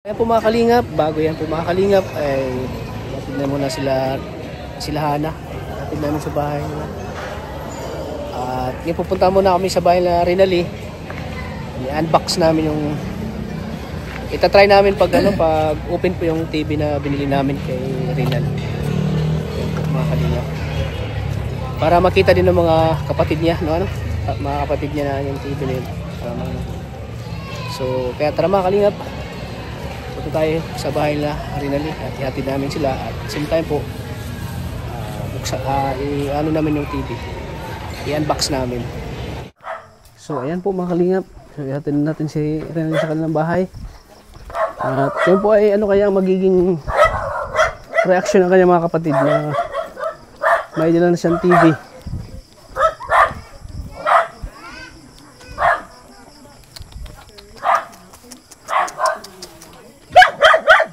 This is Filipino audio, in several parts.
Ayan po mga kalingap, bago yan po mga kalingap ay tignan muna sila Hana. Tignan namin sa bahay nila. At ngayon pupunta muna kami sa bahay na Rinali. I-unbox namin yung itatry namin pag open po yung TV na binili namin kay Rinali. Ayan po mga kalingap. Para makita din ng mga kapatid niya, no, mga kapatid niya na yung TV na yun. So kaya tara mga kalingap. Punta tayo sa bahay na Rinali at ihatid namin sila at same time po ano namin yung TV, i-unbox namin. So ayan po mga kalingap, so ihatid natin si Rinali sa kanilang bahay at yun po ay ano kaya magiging reaction ng kanyang mga kapatid na may dala na siyang TV.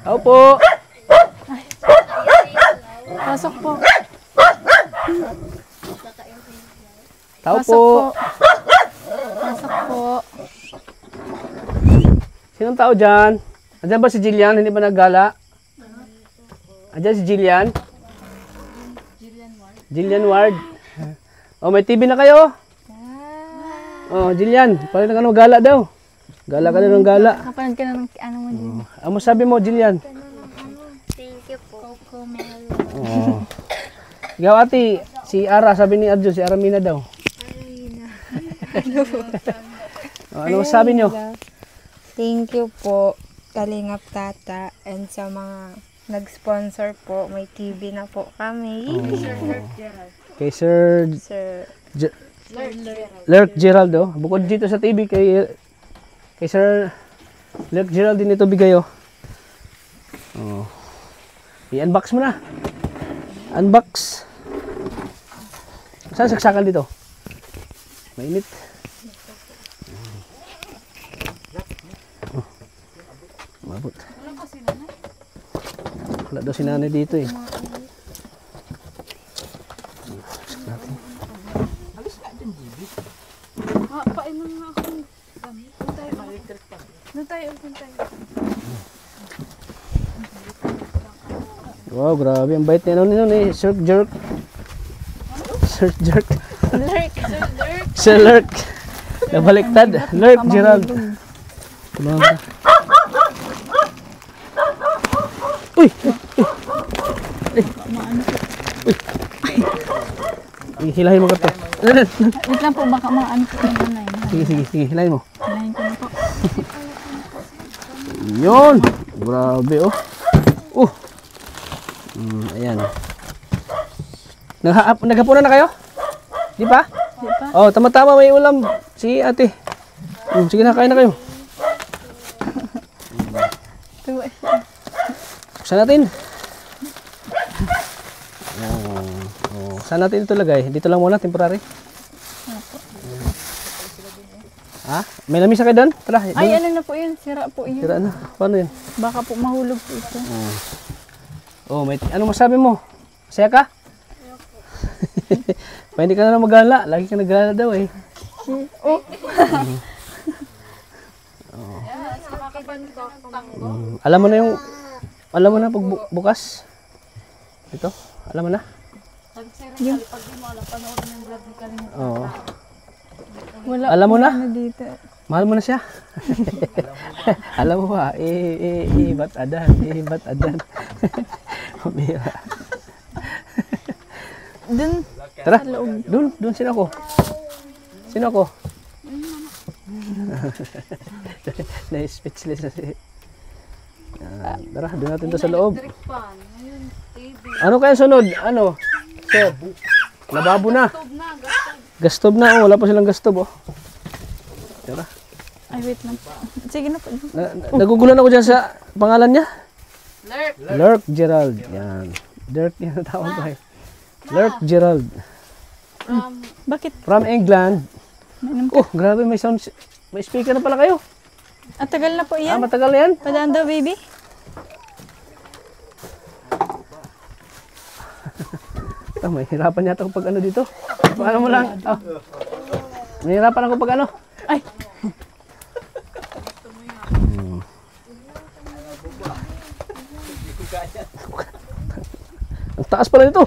Tao po. Pasok po. Tao Pasok po. Pasok po. Sinong tao dyan? Andyan ba si Jillian? Hindi ba naggala? Andyan si Jillian? Jillian Ward. Oh, may TV na kayo? Oh, Jillian. Parang ano, gala daw. Gala ka na ng gala. Kapanood ka na ng ano mo din. Ano sabi mo, Jillian? Thank you po. Cocomelon. Oh. Ikaw ate, si Ara, sabi ni Arjun, si Aramina daw. Oh, ano sabi nyo? Thank you po, Kalingap Tata, and sa mga nag-sponsor po, may TV na po kami. Kay Sir Sir Lerk Geraldo. Bukod dito sa TV, kay Sir Lerk Geraldo din ito bigayo. Oh. I-unbox mo na. Unbox. Saan saksakan dito? Mainit. Oh. Mabot. Wala daw si nanay dito eh. Painom nga ako. Doon tayo. Wow, grabe. Ang bait niya nun eh. Sir Jerk. Sir Jerk. Lurk. Sir Lerk. Nabaliktad. Lerk Gerald. Kumama. Uy! Uy! Hilahin mo ka to. Wait lang po, baka mga ano po yung nanay. Sige. Hilahin mo. Hilahin ko na po. Yun! Grabe oh. Ayan. Naghapunan na kayo? Di pa? Di pa? Oh, tama-tama may ulam si ate. Sige na, kain na kayo. Tuwa siya. Saan natin? Saan natin ito lagay? Dito lang muna, temporary. Ha? May lamisa kayo doon? Tara. Ay, ano na po yun? Sira po yun. Tira na. Paano yun? Baka po mahulog po ito. Oh, ano masabi mo? Masaya ka? Hindi ka na magala. Lagi ka nagala daw eh. Oh. Alam mo na pag bukas? Ito? Alam mo na? Oo. Wala Alam mo na? ano dito. Mahal mo na siya? Alam mo ba? Ba't adan? Ba't adan? Pabira. Dun. Tara, doon sino ako? Sino ako? Na-speechless na si... Tara, doon natin to sa loob. Ano kaya sunod? Ano? Sir, lababo na. Gastob na, wala pa silang gastob oh. Tara. Ay, wait lang po. Sige na po. Nagugulan ako dyan sa pangalan niya. Lerk Gerald. Yan. Lerk yan ang tawag ko eh. Lerk Gerald. Bakit? From England. Mainom ka? Oh, grabe may sound. May speaker na pala kayo. At tagal na po yan. Matagal na yan. Padaan daw, baby. May hirapan yata ako pag ano dito. Paano mo lang? May hirapan ako pag ano. Ay. Ang taas pala nito.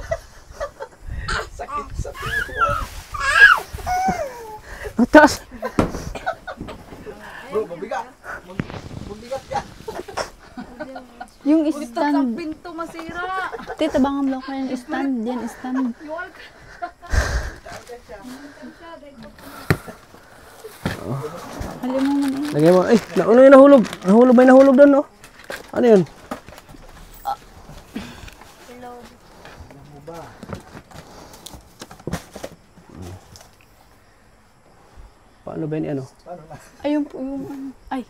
Ang taas. Yung stand. Pinto masira. Tita, bangan mo ko yung stand. Yan, stand. Halim mo man eh. Lagay mo. Ay, ano yung nahulog? Nahulog, may nahulog doon, no? Ano yun? Paano ba yun, ano? Ayun po yung ano. Ay,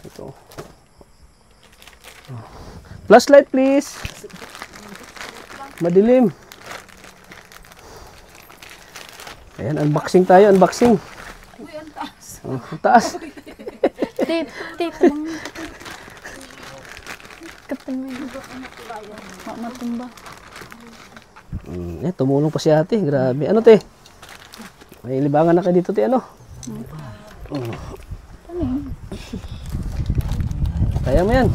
Ito. Flashlight, please. Madilim. Ayan, unboxing tayo, unboxing. Uy, ang taas. Oh, ang taas. tita, bangan mo. Kapal mo yun. Matumba. Eh, tumulong pa si ate. Grabe. Ano, te? May libangan na ka dito, te. Ano? Ano yun? Kaya mo yan.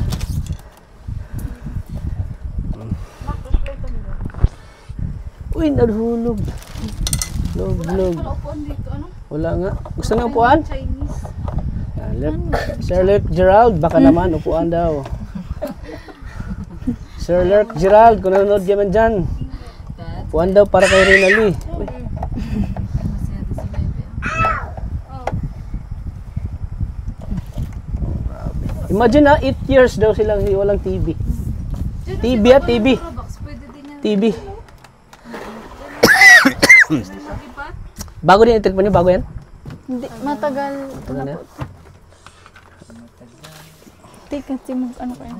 Uy, nahulog. Log. Wala upuan dito. Ano? Wala nga. Gusto nga upuan? Chinese. Sir Lurk Gerald, baka naman upuan daw. Sir Lurk Gerald, kung nanonood ka man dyan. Upuan daw para kay Rinali. Uy. Imagine na, 8 years daw silang walang TV. TV at TV. Pwede din yan. TV. Mag-iba? Bago din yung treatment niyo, bago yan? Hindi, matagal. Ano na yan? Tita, kasi ano ko yun.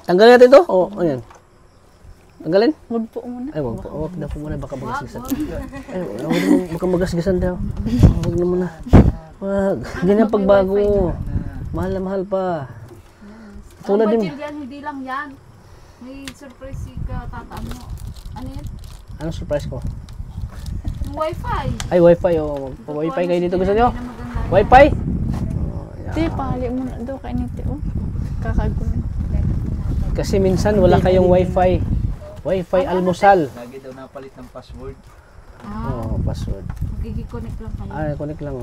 Tanggalin natin ito? O, ano yan? Tanggalin? Wag po muna. Ay, wag po. Wag na po muna, baka magasgasan. Ay, wag naman, baka magasgasan daw. Wag na muna. Wag. Hindi na pagbago. Mahal na mahal pa. Tulad din. Yan, hindi lang yan. May surprise si tata mo. Ano yan? Anong surprise ko? Yung wifi. Ay, wifi. O, wifi kayo dito. Gusto nyo? Hindi na maganda. Wifi? Tita, pahali mo na daw kay Niti. Oh, kakagulo. Kasi minsan wala kayong wifi. Wifi almusal. Lagi daw napalit ng password. Ah, Oh, password. magkikiconnect lang kayo. Ay, connect lang.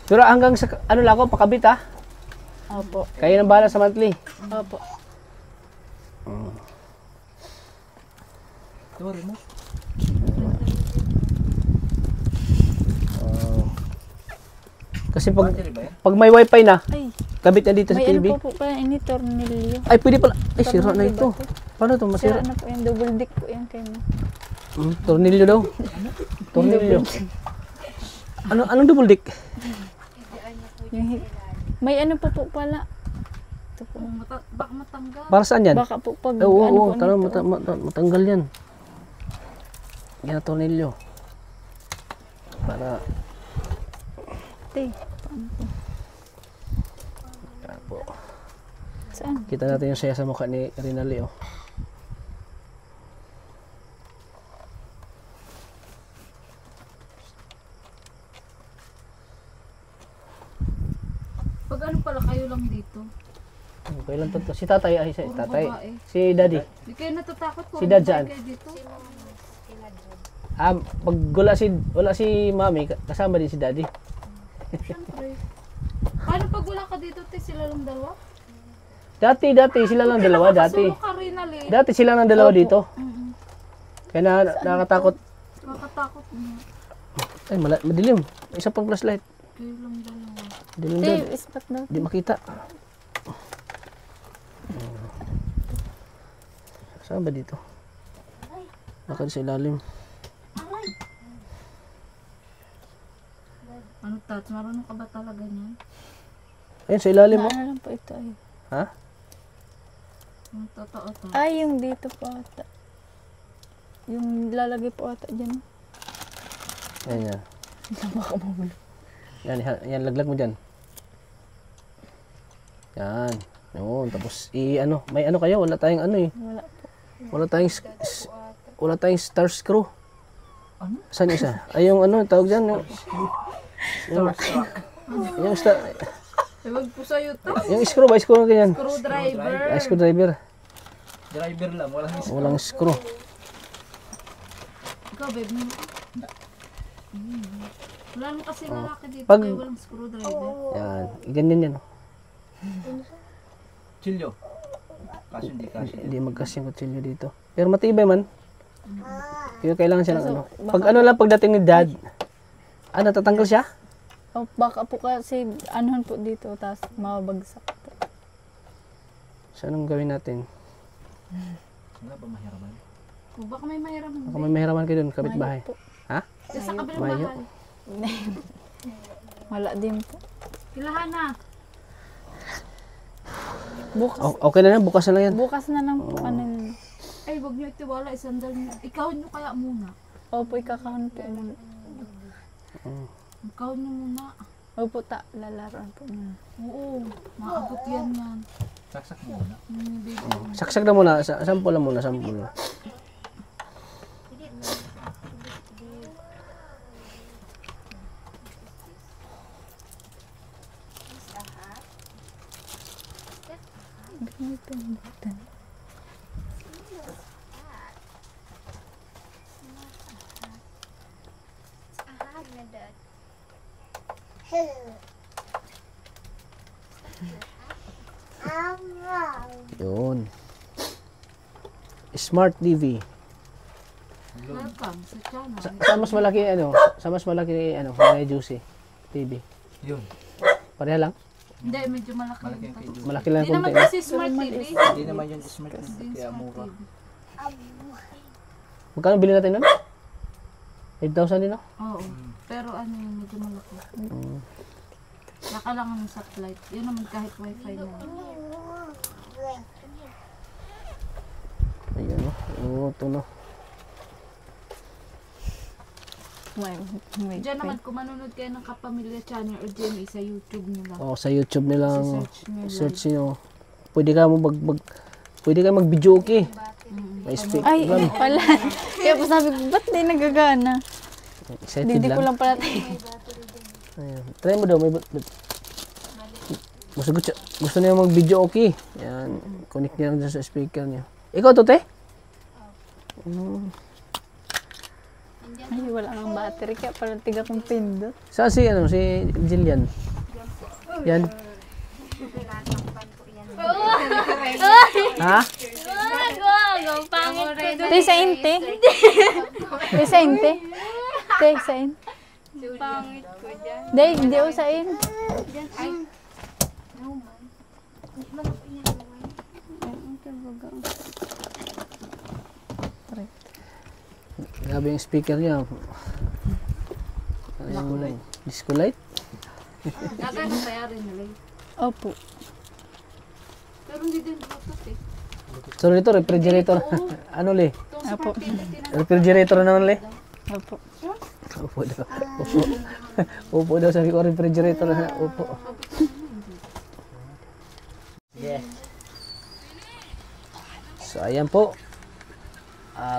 Pero hanggang sa, ano lang ako, pakabit ha? Opo. Kayo nang bahala sa monthly. Opo. Sorry mo. Kasi pag, Battery ba yan? pag may wifi na, Ay, kabit na dito sa may ano TV. po pa ini tornilyo. Ay, pwede pala. Ay, sira na ito. Paano ito? Sira Masira. na po yan. Double dick po yan kayo mo. Tornilyo daw. Tornilyo. Anong double dick? Yung may ano po pala. Ito po. Baka matanggal. Para saan yan? Baka po pag Oo, ano oo, po tara, nito. matanggal yan. Yan ang tornilyo. Para, Te, yan po. saan? Kita natin yung saya sa mukha ni Rinali, oh. Pag ano pala kayo lang dito. Okay lang to. Si tatay, ay, si Puro tatay. babae. Si daddy. Di kayo natatakot po. Si Dad saan? Kayo dito. Pag wala si mami, kasama din si daddy. Siyempre. Paano pag wala ka dito, te, sila lang dalawa? Dati, sila lang dalawa, dati. Nakasulo ka rin, Ali. Dati sila lang dalawa dito. Mhm. Kaya nakakatakot. Nakakatakot mo. Ay, madilim. Isa pang flashlight. Kayo lang dalawa. Dilim Te, doon. ispat daw. Di makita. Saan ba dito? Bakit sa ilalim? Ano, Tats? Marunong ka ba talaga niyan? Ayun, sa ilalim mo. Ano lang po ito ay. Ha? Ang totoo to. Ay, yung dito po ata. Yung lalagay po ata dyan. Yan, yan. Yan, laglag mo dyan. Yan. Yun, tapos may ano kayo, wala tayong ano eh. Wala po. Wala tayong star screw. Saan isa? Ay, yung ano, tawag dyan. Yung star, Ewan po sa'yo to. Yung screw ba? Screw na ganyan. Screwdriver. Screwdriver. Driver lang, walang isa. Walang screw. Ikaw, babe. Wala naman kasi lalaki dito Pag- kaya walang screwdriver. Yan. Ganyan yan. Chilyo. Kaso hindi kasi. Hindi magkasya yung kutsilyo dito. Pero matibay man. Pero kailangan siya ng ano. Pag ano lang pagdating ni dad. Natatanggal siya? O, baka po kasi anuhan po dito, tapos mababagsak po. So anong gawin natin? Wala ba mahiraman? O, baka may mahiraman. Baka may mahiraman kayo dun, kapitbahay. Mayo po. Ha? Sa kabilang Mayo. bahay. Wala din po. Kilahan na. Bukas, Okay na yan, bukas na lang yan. bukas na lang po. Ano yun. Ay, wag niyo itiwala. Isandal niyo. Ikaw niyo kaya muna. Opo, ikakahan po muna. Ikaw niyo muna. Opo, lalaroan po muna. Oo. Maagot yan yan. Saksak mo muna. Baby. Saksak na muna, sample lang muna, sample. Yun. Smart TV. Welcome sa channel. Sa mas malaki may juicy TV. Yun. Pareha lang. Hindi, medyo malaki. Malaki yung kay Julie. Malaki lang Hindi konti. naman kasi smart TV. Hindi naman yung smart na Hindi kaya smart mura. TV. Magkano bili natin nun? 8,000 din, no? Oo. Pero ano yun, medyo malaki. Saka lang ang satellite. Yun naman kahit wifi na. Ayan, no? Oo, ito, no? May Diyan naman kung manunod kayo ng Kapamilya Channel or GMA sa YouTube nila. Oo, sa YouTube nilang Search nyo search nyo. Pwede ka pwede ka mag-video okay. May speak. Ay, pala. Kaya po sabi ko, ba't di nagagana? Excited Hindi ko lang. lang pala Ayan. Try mo daw. Gusto niya mag-video okay. Yan. Connect niya lang dyan sa speaker niya. Ikaw to, te? Ay, wala nang battery. Kaya pala tiga kong pindot. Saan si Jillian? Yan. Ha? Te, sa inte. Te, sa inte. Te, sa in. Day, hindi o sa in. Grabe yung speaker niya. Disco light? Gagana kaya rin nila. Opo. Pero hindi din Bluetooth eh. So nito, refrigerator. Ano li? Itong smart Apo. TV, Refrigerator naman li? Opo. Upo daw. Upo. Upo daw, sabi ko refrigerator na. Upo. Yeah. So ayan po.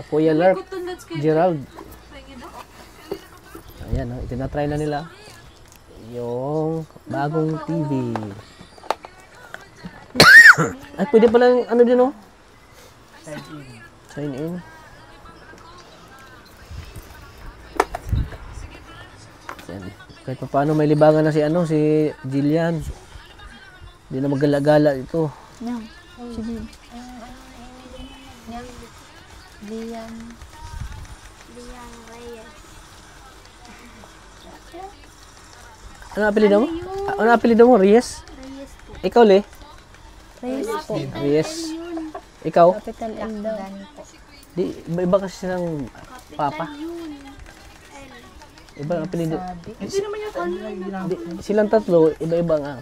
Kuya Lark, Gerald. Ayan, no, itinatry na nila yung bagong TV. Ay, pwede palang ano din, no? Sign in. Yan. Kahit pa paano may libangan na si Jillian. Hindi na magala-gala ito. Yan. Sige. Ano apelido mo? Ano apelido mo? Reyes? Ikaw, Le? Reyes po. Reyes. Ikaw? Capital L daw. Di, iba kasi silang papa. Iba ang apelido. Di, silang tatlo, iba-iba nga.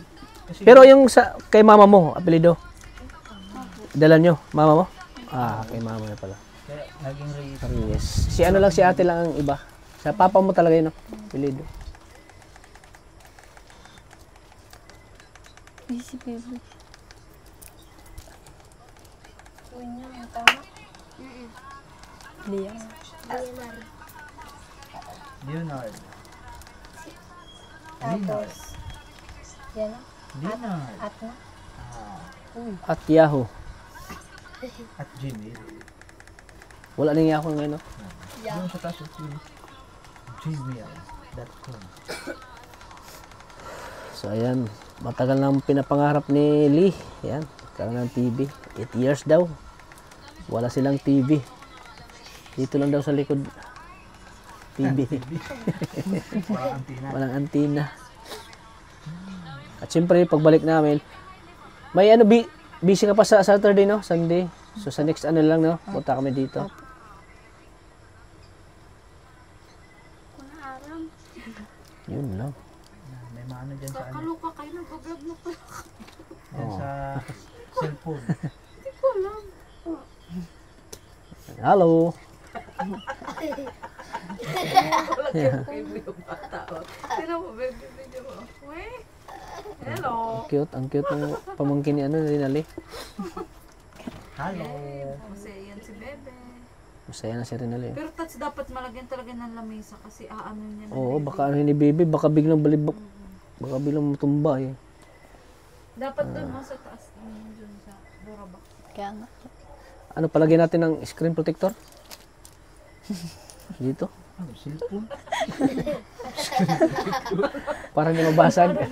Pero yung kay mama mo, apelido? Dala nyo, mama mo? Kay mama na pala. Kaya naging Reyes. Reyes. Si ano lang, si ate lang ang iba. Sa papa mo talaga yun, no? Apelido. Easy baby. Liam. Leonard. Tapos, yan. Leonard. At Yahoo. At Gmail. Wala na Yahoo ngayon, no? Yung sa taas yung gmail.com. So, ayan. Matagal nang pinapangarap ni Lee. Ayan. Karoon ng TV. 8 years daw. Wala silang TV. Dito lang daw sa likod. TV. Walang antina. Walang antina. At siyempre, pagbalik namin, may ano, busy ka pa sa Saturday, no? Sunday. So, sa next ano lang, no? Punta kami dito. Yun lang. May maano dyan sa ano. Kaluka kayo, nag-vlog na pala. Dyan sa cellphone. Hello. Sino mo, baby, video mo? Weh? Hello. Ang cute ng pamangkin ni ano, Rinali. Hello. Kasi yan si Bebe. Masaya na si Rinali. Pero touch dapat malagyan talaga ng lamesa kasi aano niya na. Oo, baka ano ni baby, baka biglang balibok. Baka biglang matumba eh. Dapat doon mo sa taas. Doon sa Durabox. Kaya nga. Ano, palagyan natin ng screen protector? Dito. Ano, cellphone? Para hindi mabasag. Mga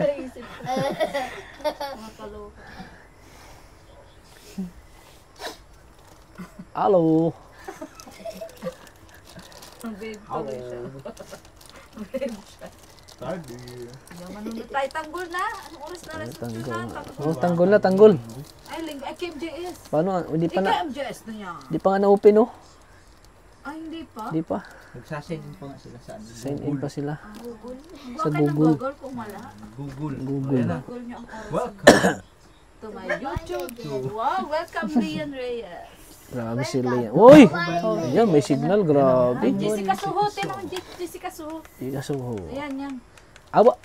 kaluka. Hello. Ang babe tuloy siya. Ang babe siya. Stardew. Manunod tayo. Tanggol na. Anong oras na rin? Oh, tanggol na, tanggol. Ay, linggo. Ay, KMJS. Paano? Hindi pa na, KMJS na niya. hindi pa nga na-open, oh. Ay, hindi pa. Hindi pa. Nagsasign in pa nga sila sa ano. Sign in pa sila. Google. Sa Bakit ng Google. Google kung wala? Google. Google. Ayan na. Google niyo ang oras. Welcome. To my YouTube. Wow, welcome Rian Reyes. Grabe sila yan. Uy! Ayan, may signal. Grabe. Jessica Suho. Tinong Jessica Suho. Hindi ka suho. Ayan yan. Aba,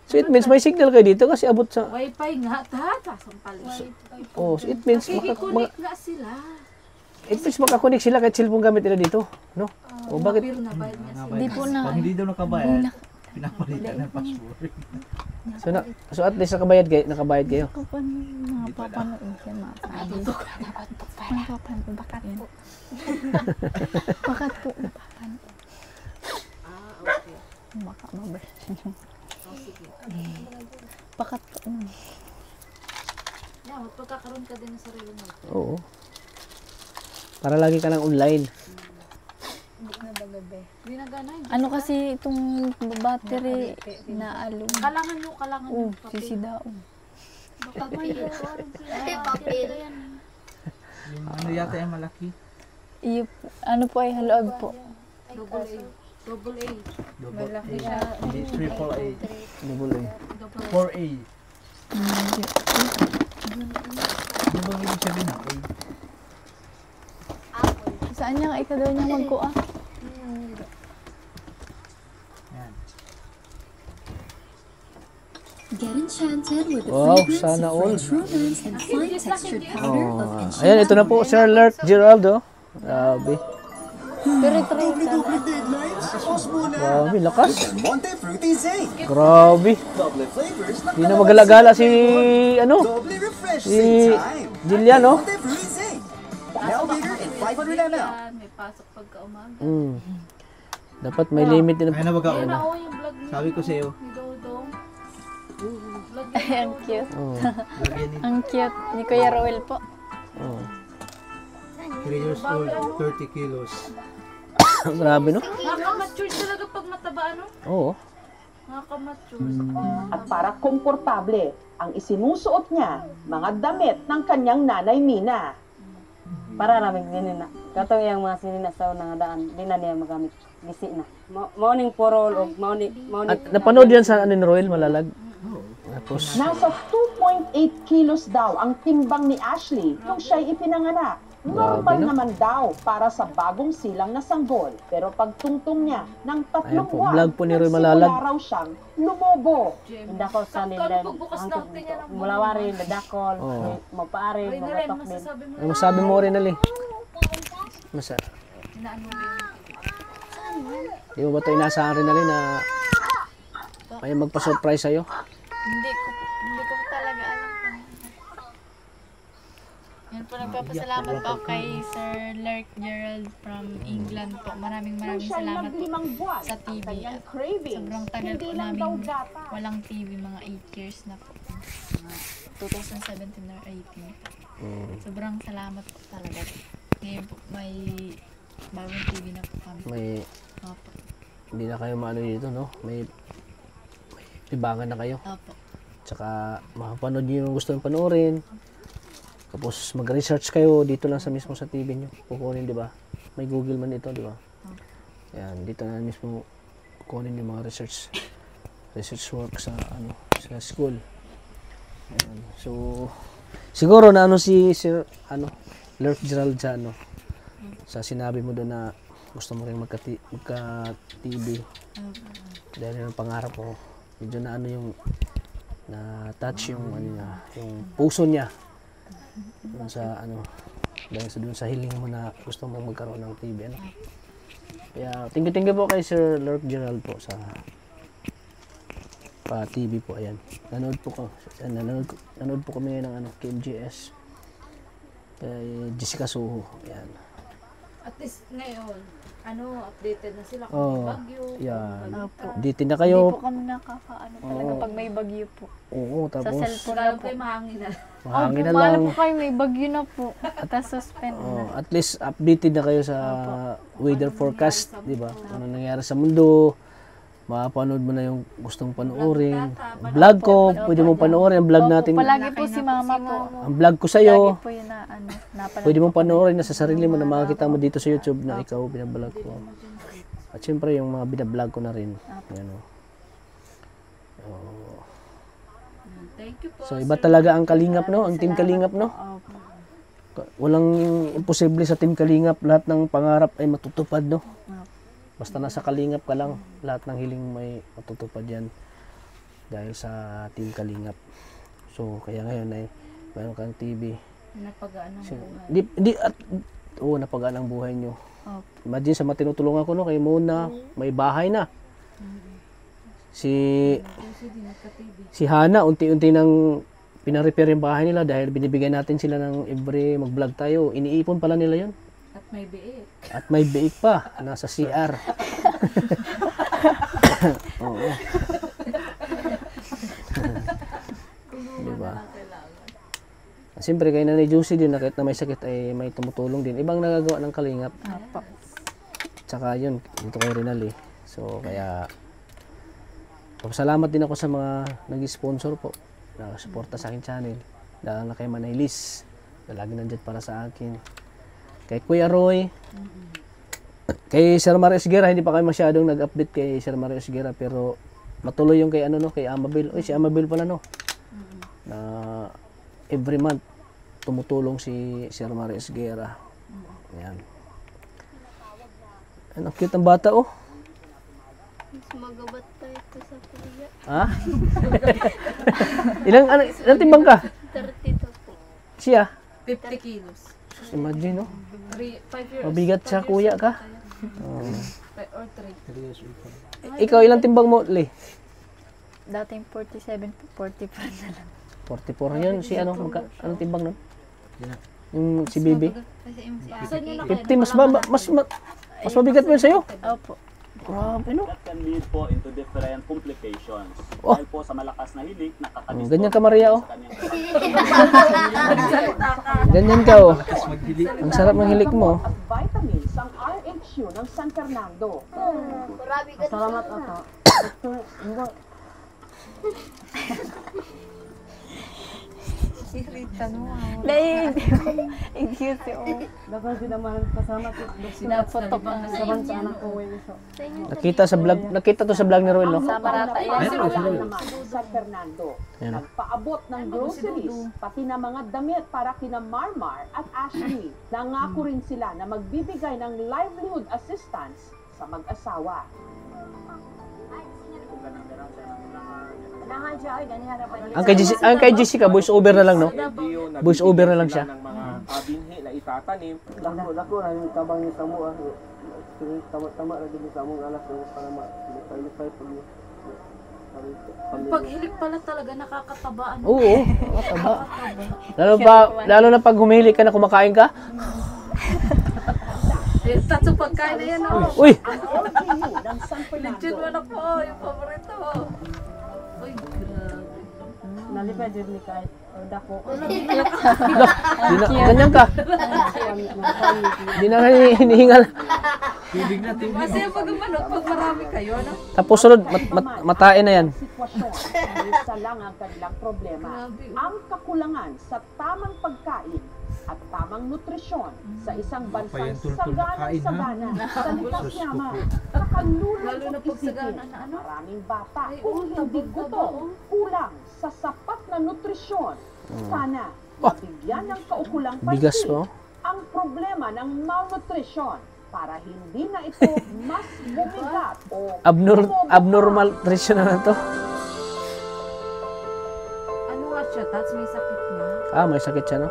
so it means may signal kayo dito kasi abot sa... Wi-Fi nga. Sasampalin. Oh, so it means Nakikikunik nga sila. makakunik sila kahit cellphone gamit nila dito. No? O bakit? Pero nabayad nga sila. Di po na. Pag hindi daw nakabayad, pinapalitan ng password. So at least nakabayad kayo. Ako pa mga papanood yan mga sabi. Mga papanood. Bakat po. Bakat po. Okay. Baka mabasin. Bakat po. Yeah, magpagkakaroon ka din ng sarili mo. Oo. Para lagi ka lang online. Hindi na gana yun. Ano kasi itong battery na alum. Kalangan nyo. Sisidaon. Yung ano yata yung malaki. Iyo, ano po ay haluag po. Double A. Double A. Hindi triple A. Double A. 4A. Ano bang ibig sabihin ng A? Saan niya ikaw daw niya magkuha? Yan. Get enchanted with the Wow, fragrance sana of all. French romance and fine textured powder of Oh. enchanted. Ayan, ito na po, Sir Lert Geraldo. Grabe. Pero try Grabe, lakas. Monte Fruity Zing. Grabe. Double flavors na Di na magalagala si, ano, doubly refresh si same time. Jillian, no? Monte Fruity Zing. Now bigger in 500 ml. Yan, may pasok pagka umaga. Dapat may limit din. Ayun na baga. Ayun na ako yung vlog ni Sabi ko sa iyo, ni Dodong. Vlog Ay, ang cute. Oh. lagyan ni Ang cute. Ni Kuya Roel po. Oh. 3 years old, 30 kilos. Grabe, no? Nakaka-mature talaga pag mataba, ano? Oo. Nakaka-mature. At para komportable ang isinusuot niya mga damit ng kanyang nanay Mina. Para namin ganina. Kato yung mga sininasaw na nga daan, di na niya magamit. Gisi na. Morning porol o morning. At napanood yan sa ano ni Royal Malalag. Tapos, Nasa 2.8 kilos daw ang timbang ni Ashley nung siya'y ipinanganak. Normal Grabe, no? naman daw para sa bagong silang na sanggol. Pero pagtungtong niya ng 3 Ayan po, buwan, vlog po ni Roy nagsimula Malalag. raw siyang lumobo. Hindi ako sa nila. pagbukas lang kanya ng Mulawari, dadakol, Oo. mapaari, Rinalyn, magatok din. masasabi mo ano masabi mo rin, Ali? Masa, na ano di mo ba ito inaasahan rin, Ali, na may magpa-surprise sa'yo? Hindi ko Yun po, nagpapasalamat po kay Sir Lerk Gerald from England po. Maraming salamat po sa TV. At sobrang tagal po namin walang TV, mga 8 years na po. 2017 or 18 po. Sobrang salamat po talaga. Ngayon po, may bagong TV na po kami. Opo. Hindi na kayo maano dito, no? May libangan na kayo. Opo. Tsaka makapanood nyo yung gusto nyo panoorin. Tapos mag-research kayo dito lang sa mismo sa TV nyo. Kukunin, di ba? May Google man ito, di ba? Yan, dito na mismo kukunin yung mga research work sa sa school. Ayan. So siguro na si Sir Lerk Gerald sa sinabi mo doon na gusto mo rin magka-TV. Dahil yung pangarap mo, medyo na yung na-touch yung yung puso niya. Doon sa dahil sa hiling mo na gusto mo magkaroon ng TV. Kaya thank you po kay Sir Lerk Gerald po sa TV po. Ayan. Nanood po kami ng KMJS kay Jessica Soho. Ayan. At least ngayon, updated na sila kung may bagyo. Yan. Opo. Dito na Hindi kayo. po kami talaga pag may bagyo po. Oo, Sa tapos cellphone na Lalo po. kayo mahangin na. mahangin na Opo, mahal lang. po kayo, may bagyo na po. Tapos suspend na. At least updated na kayo sa weather forecast, di ba? Ano nangyari sa mundo. Mapapanood mo na yung gustong panoorin. Vlog ko, pwede mong panoorin ang vlog natin. Palagi po si mama po. Ang vlog ko sa'yo, Lagi po yun na napanood. pwede mong panoorin na sa sarili mo na makikita mo dito sa YouTube na ikaw binablog ko. At syempre yung mga binablog ko na rin. Yan, Thank you po. So iba talaga ang Kalingap, no? Ang Team Kalingap, no? Walang imposible sa Team Kalingap. Lahat ng pangarap ay matutupad, no? Basta nasa Kalingap ka lang, lahat ng hiling may matutupad yan. Dahil sa Team Kalingap. So kaya ngayon ay mayroon kang TV. Napagaan ang buhay. Napagaan ang buhay nyo. Imagine sa matinutulungan ko, no? Kay Mona, may bahay na. Si Hana, unti-unti nang pina-repair yung bahay nila dahil binibigyan natin sila ng every mag-vlog tayo. Iniipon pala nila yun. At may biik. At may biik pa, nasa CR. Oo. Diba? Siyempre, kay Nanay Juicy din, na kahit na may sakit ay may tumutulong din. Ibang nagagawa ng Kalingap. Tsaka yun, dito kay Rinal eh. So, kaya salamat din ako sa mga nag-sponsor po na suporta sa aking channel. Dahil na kay Manay Liz, na lagi nandyan para sa akin. Kay Kuya Roy, kay Sir Mario Esguera, hindi pa kayo masyadong nag-update kay Sir Mario Esguera, pero matuloy yung kay kay Amabel. Oy, si Amabel pala, no? Na every month tumutulong si Sir Mario Esguera. Ayan. Ang cute ng bata, oh. Magabat tayo ito sa kuya. Ha? ilang timbang ka? 32 po. Siya? 50 kilos. Imagine, no? 5 years. Mabigat siya, kuya ka. Or 3. Ikaw, ilang timbang mo, Le? Dating 47 po, 44 na lang. 44 yun. Si anong timbang nun? Yung si Bibi? 50, mas mabigat mo yun sa'yo? Opo. Grabe, no? That can lead po into different complications. Oh. Dahil po sa malakas na hilik, nakakadistort Ganyan ka, Maria, oh. sa kanyang Ganyan ka, oh. Ang sarap ng hilik mo. At vitamins ang RHU ng San Fernando. Salamat ata. Si Rita, no? Dahil, excuse you. Dapat sila mahal kasama ko. Sinapotok ang Saban sa anak ko. Nakita to sa vlog ni Roel, no? Sa Marata yan. San Fernando. Yan. Nagpaabot ng groceries, pati na mga damit para kina Marmar at Ashley. Nangako rin sila na magbibigay ng livelihood assistance sa mag-asawa. Ang kay Jessica, voice over na lang, no? Voice over na lang siya. Ng mga binhi na itatanim. Dako na yung tabang niya sa mo. Tama-tama na din sa mong anak ko para ma-lipay-lipay pag Pag hilik pala talaga nakakatabaan. Oo, taba. Lalo na pag humili ka na kumakain ka. Tatso pagkain na yan, oh. Uy! Legit mo na po, yung paborito. Uy, grabe. Nalipay jud ni kay dako. Ganyan ka. Di na hinihingal. Tubig na, tubig. Masaya pag manot pag marami kayo, no? Tapos sunod, matain na yan. Sitwasyon, isa lang ang kanilang problema. Ang kakulangan sa tamang pagkain at tamang nutrisyon sa isang bansang sagana-sagana sa likas yaman. Lalo na Nakalulungkot pag isipin, sagana na ano. maraming bata kung hindi gutom, kulang sa sapat na nutrisyon. Sana mabigyan ng kaukulang Bigas pansin mo. ang problema ng malnutrition para hindi na ito mas bumigat o Abnormal nutrition na to. Ano nga siya, Tats? May sakit na. Ah, may sakit siya, no?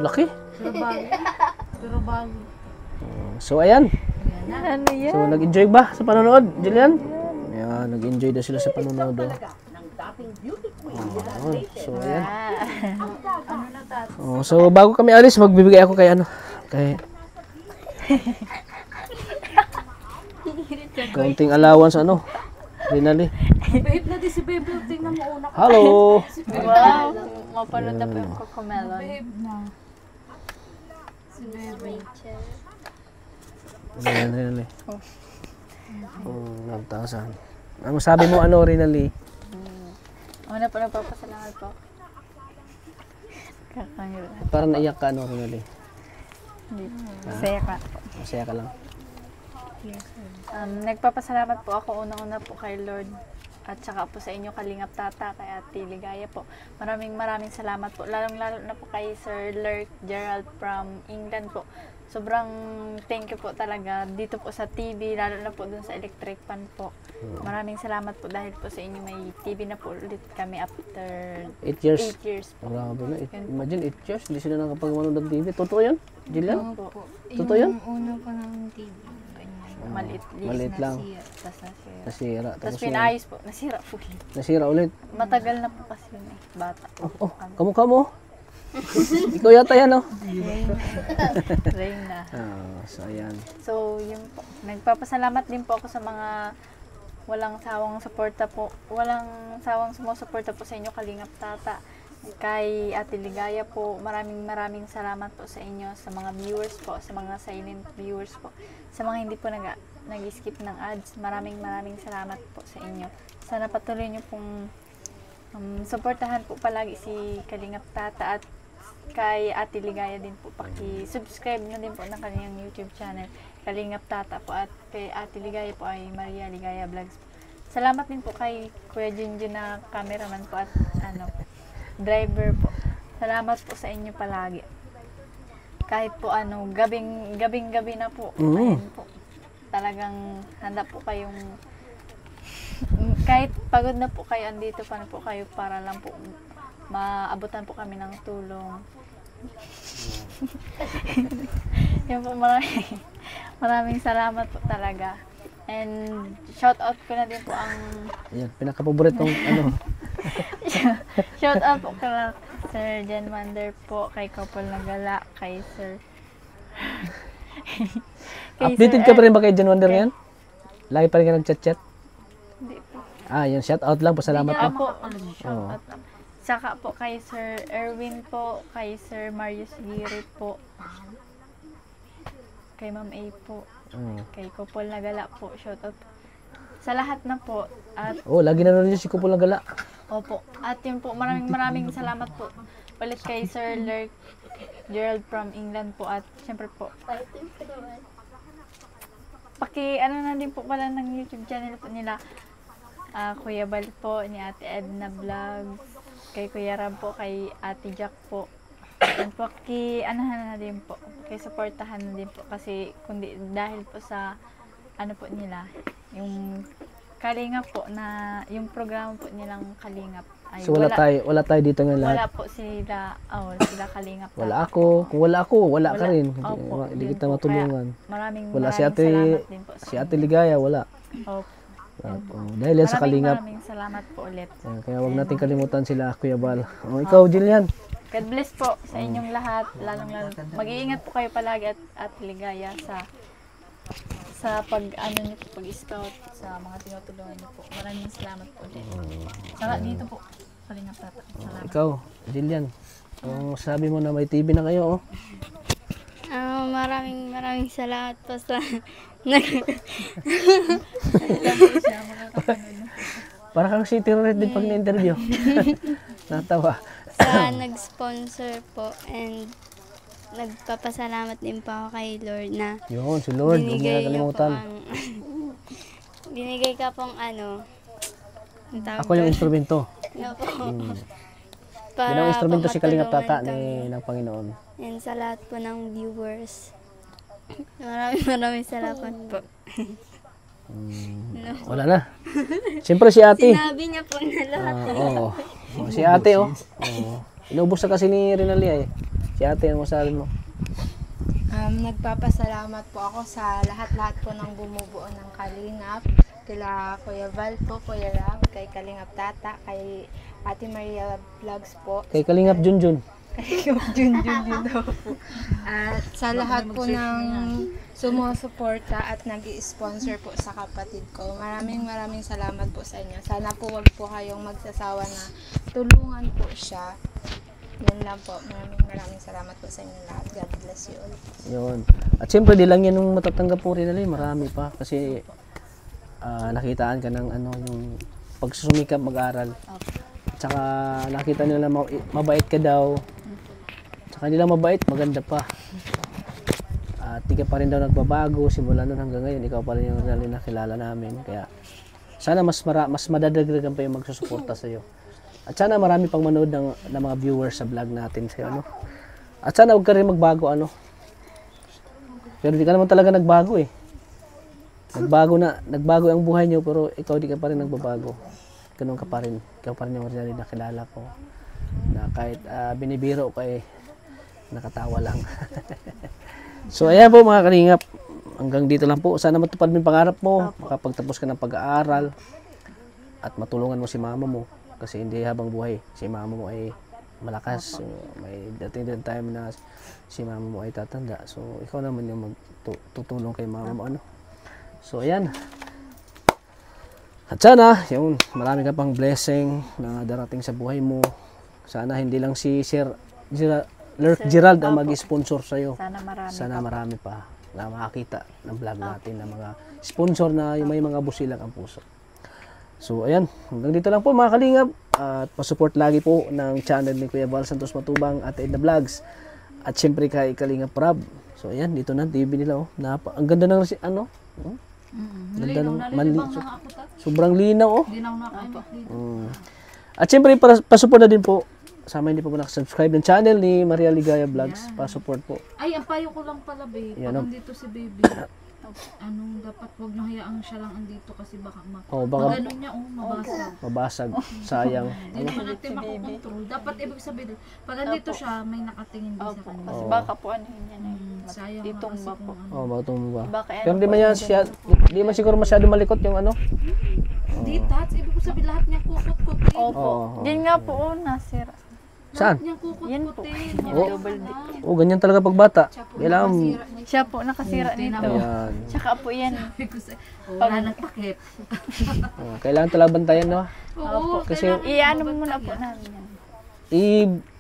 Laki. Pero bago. So, ayan. Ano yan? So, nag-enjoy ba sa panonood, Julian? Ayan, nag-enjoy daw sila sa panonood. ng dating beauty queen So, ayan. Ano na, Tats? So, bago kami alis, magbibigay ako kay kaunting allowance, Rinali. Babe na di si Babe. Tingnan mo una. Hello! Wow! Mapanood na po yung Cocomelon. Babe na. Si Babe. Ayan, Rinali. 9,000. Ang sabi mo, Rinali? Una po nagpapasalamat po. Kakangil. Parang naiyak ka, Rinali? Masaya ka. Masaya ka lang. Nagpapasalamat po ako unang-una po kay Lord at saka po sa inyo Kalingap Tata, kay Ate Ligaya po. Maraming salamat po. Lalong-lalo na po kay Sir Lurk Gerald from England po. Sobrang thank you po talaga dito po sa TV, lalo na po dun sa electric fan po. Maraming salamat po dahil po sa inyo may TV na po ulit kami after 8 years. 8 years po. Grabe na. Imagine, 8 years. Hindi sila nakapag-manood ng TV. Totoo yan? Julian? Po. Totoo yan? Una pa ng TV. Maliit lang. Tapos nasira. Nasira. Tapos pinayos po. Nasira po. Nasira ulit. Matagal na po kasi yun bata. Kamukha mo. Ikaw yata yan, Reyna. So, ayan. So, yun po. Nagpapasalamat din po ako sa mga walang sawang suporta po. Walang sawang sumusuporta po sa inyo, Kalingap Tata. Kay Ate Ligaya po, maraming salamat po sa inyo, sa mga viewers po, sa mga silent viewers po. Sa mga hindi po nag-skip ng ads, maraming salamat po sa inyo. Sana patuloy nyo pong suportahan po palagi si Kalingap Tata at kay Ate Ligaya din po. Paki-subscribe nyo din po ng kanyang YouTube channel, Kalingap Tata po, at kay Ate Ligaya po ay Maria Ligaya Vlogs. Salamat din po kay Kuya Junjun na cameraman po at driver po. Salamat po sa inyo palagi. Kahit po gabing-gabi na po. Ayan po. Talagang handa po kayong kahit pagod na po kayo, andito pa na po kayo para lang po maabutan po kami ng tulong. Yan po, maraming salamat po talaga. And shout out ko na din po ang Ayan, pinaka-paboritong shout out po kay Sir Jen Mander po, kay Couple Nagala, kay Sir Updated ka pa rin ba kay John Wonder ngayon? Lagi pa rin ka nag-chat-chat? Hindi po. Yung shout out lang po, salamat po. Shout out. Saka po kay Sir Erwin po, kay Sir Marius Giri po, kay Ma'am A po, kay Couple Nagala po, shout out sa lahat na po. At lagi na rin si Couple Nagala. opo. At yun po, maraming salamat po ulit kay Sir Lurk Gerald from England po, at syempre po na din po pala ng YouTube channel po nila, Kuya Bal po, ni Ate Edna Vlogs, kay Kuya Ram po, kay Ate Jack po. Yan po, na din po, kay supportahan na din po, kasi kundi dahil po sa po nila, yung Kalingap po, na yung programa po nilang Kalingap. Ay, So wala tayo dito ngayon lahat. wala po sila Kalingap. Wala ako. Kung wala ako, wala ka rin. Opo, Hindi yun kita po. matulungan. Kaya maraming Wala salamat din po sa si Ate Ligaya, wala. Opo. Dahil yan sa Kalingap. Maraming salamat po ulit. Kaya wag natin kalimutan sila, Kuya Bal. Ikaw, Jillian. God bless po sa inyong lahat. Lalong mag-iingat po kayo palagi at ligaya sa pag-scout sa mga tinutulungan niyo po. Maraming salamat po ulit. Dito po, Kalingap Tata. Salamat. Ikaw, Jillian. Sabi mo na may TV na kayo, oh. Maraming salamat po sa Para kang si Red din pag na-interview. Natawa. sa nag-sponsor po, and nagpapasalamat din po ako kay Lord na Yun, si Lord, huwag niya kalimutan. binigay ka pong ang tawag Ako yung instrumento. po. Yun ang instrumento si Kalingap Tata kami. ng Panginoon. And sa lahat po ng viewers, maraming salamat po. Wala na. Siyempre si ate. Sinabi niya po na lahat. Si ate, oh. Inubos na kasi ni Renalia, eh. Si ate, ang masabi mo? Nagpapasalamat po ako sa lahat-lahat po ng bumubuo ng Kalingap. Kila Kuya Val po, Kuya Ram, kay Kalingap Tata, kay Ate Maria Vlogs po. Kay Kalingap Junjun. Kalingap Junjun din daw po. At sa lahat po ng sumusuporta at nag-i-sponsor po sa kapatid ko. Maraming salamat po sa inyo. Sana po wag po kayong magsasawa na tulungan po siya. Yan lang po. Maraming salamat po sa inyo lahat. God bless you all. Yun. At siyempre, di lang yan yung matatanggap po rin nila. Marami pa. Kasi nakitaan ka ng yung pagsusumikap mag-aral. At saka nakita nila mabait ka daw. Tsaka hindi lang mabait, maganda pa. At di ka pa rin daw nagbabago simula nun hanggang ngayon. Ikaw pa rin yung nakilala namin. Kaya sana mas madadagdagan pa yung magsusuporta sa iyo. At sana marami pang manood ng mga viewers sa vlog natin sa iyo, At sana huwag ka rin magbago, Pero di ka naman talaga nagbago, eh. Nagbago ang buhay niyo, pero ikaw di ka pa rin nagbabago. Ganun ka pa rin. Ikaw pa rin yung original na kilala ko. Na kahit binibiro ka, nakatawa lang. So ayan po mga Kalingap. Hanggang dito lang po. Sana matupad mo yung pangarap mo. Makapagtapos ka ng pag-aaral. At matulungan mo si mama mo. Kasi hindi habang buhay, si mama mo ay malakas. So, may dating din time na si mama mo ay tatanda. So ikaw naman yung magtutulong kay mama mo. So ayan. At sana, marami ka pang blessing na darating sa buhay mo. Sana hindi lang si Sir Gerald ang mag-sponsor sa'yo. Sana marami pa na makakita ng vlog natin ng mga sponsor na may mga busilang ang puso. So ayan, hanggang dito lang po mga Kalingap. At pasupport lagi po ng channel ni Kuya Val Santos Matubang at Edna Vlogs. At syempre kay Kalingap Rab. So ayan, dito na TV nila. Ang ganda ng ganda ng sobrang linaw, At syempre pasupport na din po. Sama hindi pa po nakasubscribe ng channel ni Maria Ligaya Vlogs. Pa-support po. Ay, ang payo ko lang pala, babe. Pag andito si baby, dapat wag na hayaang siya lang andito kasi baka ganun niya, mabasag. Sayang. Hindi naman natin makukontrol. Dapat ibig sabihin, pag andito siya, may nakatingin din sa kanya. Kasi baka po yan sayang itong ba po. Ba. Pero di man siguro masyado malikot yung Hindi, tats. Ibig sabihin lahat niya kukut-kutin. Opo. Yan nga po, nasira. Saan? Yan po. Ganyan talaga pag bata. Kailangan siya po nakasira nito. Tsaka po yan. Wala nagpakip. Kailangan talaga bantayan, Opo. Kasi iano mo muna po namin yan.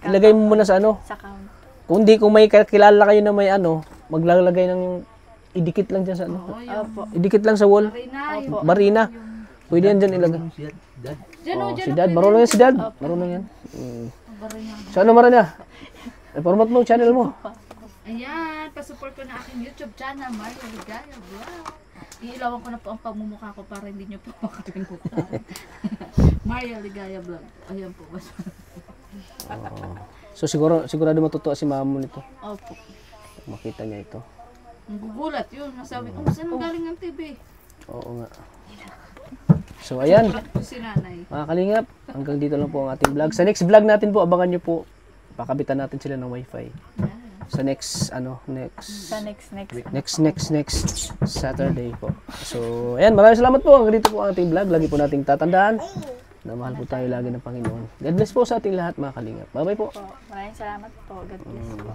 Ilagay mo muna sa Sa count. Kung may kilala kayo na may maglalagay ng idikit lang dyan sa Opo. Idikit lang sa wall. Marina. Pwede yan dyan ilagay. Si Dad. Marunong yan si Dad. Marunong yan. So Marina? I-promote mo yung channel mo. Ayan. Pasupport ko na aking YouTube channel, Maria Ligaya Vlog. Iilawan ko na po ang pagmumukha ko para hindi nyo po makalimutan. Maria Ligaya Vlog. Ayan po. So sigurado matutuwa si mama mo nito. Opo. Makita niya ito. Gugulat yun. Nasabi ko, saan ang galing ng TV? Oo nga. So ayan. Si nanay. Mga Kalingap, hanggang dito lang po ang ating vlog. Sa next vlog natin po, abangan nyo po. Pakabitan natin sila ng wifi. sa next Saturday po. So, ayan, maraming salamat po. Hanggang dito po ang ating vlog. Lagi po nating tatandaan na mahal po tayo lagi ng Panginoon. God bless po sa ating lahat, mga kalingap. Bye-bye po. Maraming salamat po. God bless po.